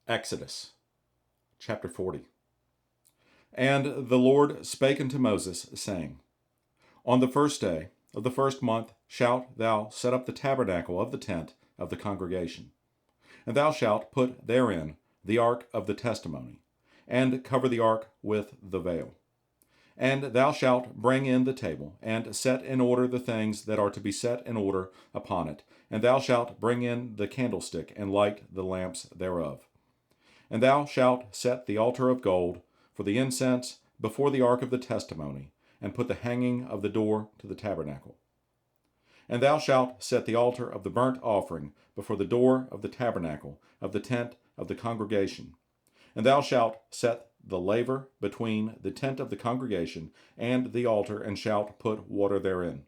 Exodus chapter 40. And the Lord spake unto Moses, saying, On the first day of the first month shalt thou set up the tabernacle of the tent of the congregation. And thou shalt put therein the ark of the testimony, and cover the ark with the veil. And thou shalt bring in the table, and set in order the things that are to be set in order upon it. And thou shalt bring in the candlestick, and light the lamps thereof. And thou shalt set the altar of gold for the incense before the ark of the testimony, and put the hanging of the door to the tabernacle. And thou shalt set the altar of the burnt offering before the door of the tabernacle of the tent of the congregation. And thou shalt set the laver between the tent of the congregation and the altar, and shalt put water therein.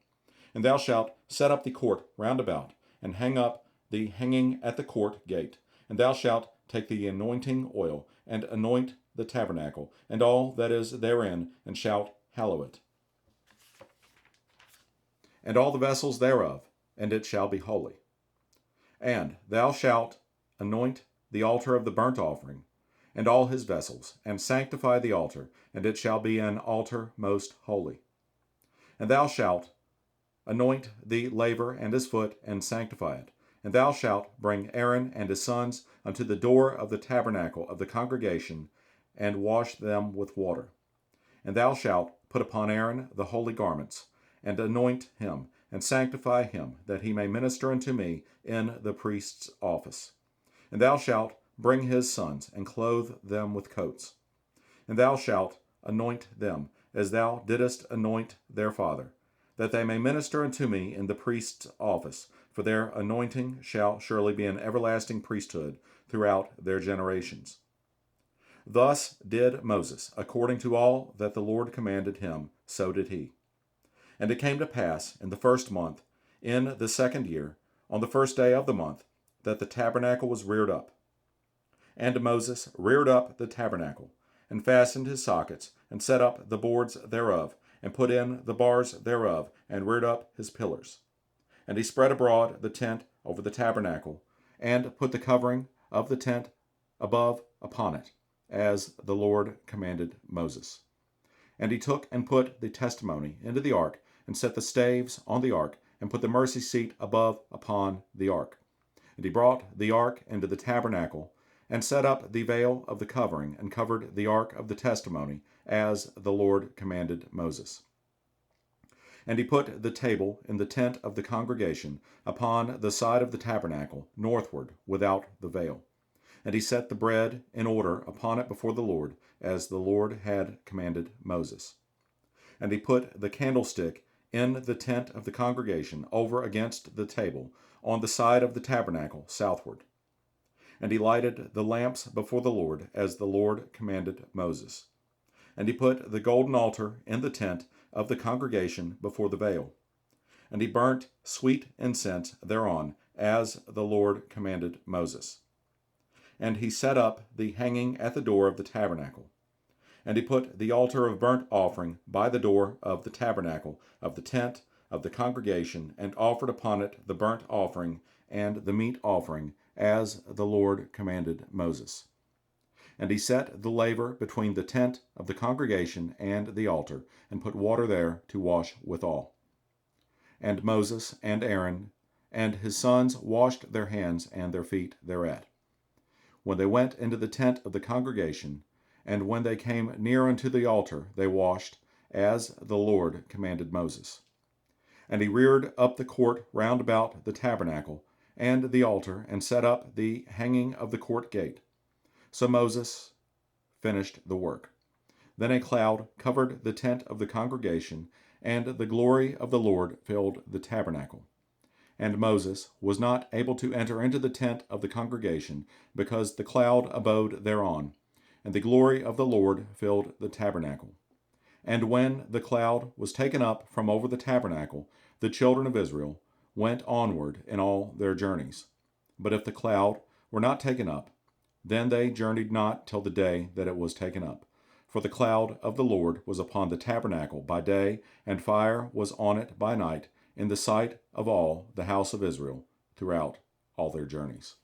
And thou shalt set up the court round about, and hang up the hanging at the court gate. And thou shalt take the anointing oil, and anoint the tabernacle, and all that is therein, and shalt hallow it, and all the vessels thereof, and it shall be holy. And thou shalt anoint the altar of the burnt offering, and all his vessels, and sanctify the altar, and it shall be an altar most holy. And thou shalt anoint the laver and his foot, and sanctify it. And thou shalt bring Aaron and his sons unto the door of the tabernacle of the congregation, and wash them with water. And thou shalt put upon Aaron the holy garments, and anoint him, and sanctify him, that he may minister unto me in the priest's office. And thou shalt bring his sons, and clothe them with coats. And thou shalt anoint them, as thou didst anoint their father, that they may minister unto me in the priest's office, for their anointing shall surely be an everlasting priesthood throughout their generations. Thus did Moses, according to all that the Lord commanded him, so did he. And it came to pass in the first month, in the second year, on the first day of the month, that the tabernacle was reared up. And Moses reared up the tabernacle, and fastened his sockets, and set up the boards thereof, and put in the bars thereof, and reared up his pillars. And he spread abroad the tent over the tabernacle, and put the covering of the tent above upon it, as the Lord commanded Moses. And he took and put the testimony into the ark, and set the staves on the ark, and put the mercy seat above upon the ark. And he brought the ark into the tabernacle, and set up the veil of the covering, and covered the ark of the testimony, as the Lord commanded Moses. And he put the table in the tent of the congregation upon the side of the tabernacle, northward, without the veil. And he set the bread in order upon it before the Lord, as the Lord had commanded Moses. And he put the candlestick in the tent of the congregation over against the table, on the side of the tabernacle southward. And he lighted the lamps before the Lord, as the Lord commanded Moses. And he put the golden altar in the tent of the congregation before the veil. And he burnt sweet incense thereon, as the Lord commanded Moses. And he set up the hanging at the door of the tabernacle. And he put the altar of burnt offering by the door of the tabernacle of the tent of the congregation, and offered upon it the burnt offering and the meat offering, as the Lord commanded Moses. And he set the laver between the tent of the congregation and the altar, and put water there to wash withal. And Moses and Aaron and his sons washed their hands and their feet thereat, when they went into the tent of the congregation, and when they came near unto the altar, they washed, as the Lord commanded Moses. And he reared up the court round about the tabernacle and the altar, and set up the hanging of the court gate. So Moses finished the work. Then a cloud covered the tent of the congregation, and the glory of the Lord filled the tabernacle. And Moses was not able to enter into the tent of the congregation, because the cloud abode thereon, and the glory of the Lord filled the tabernacle. And when the cloud was taken up from over the tabernacle, the children of Israel went onward in all their journeys. But if the cloud were not taken up, then they journeyed not till the day that it was taken up. For the cloud of the Lord was upon the tabernacle by day, and fire was on it by night, in the sight of all the house of Israel throughout all their journeys.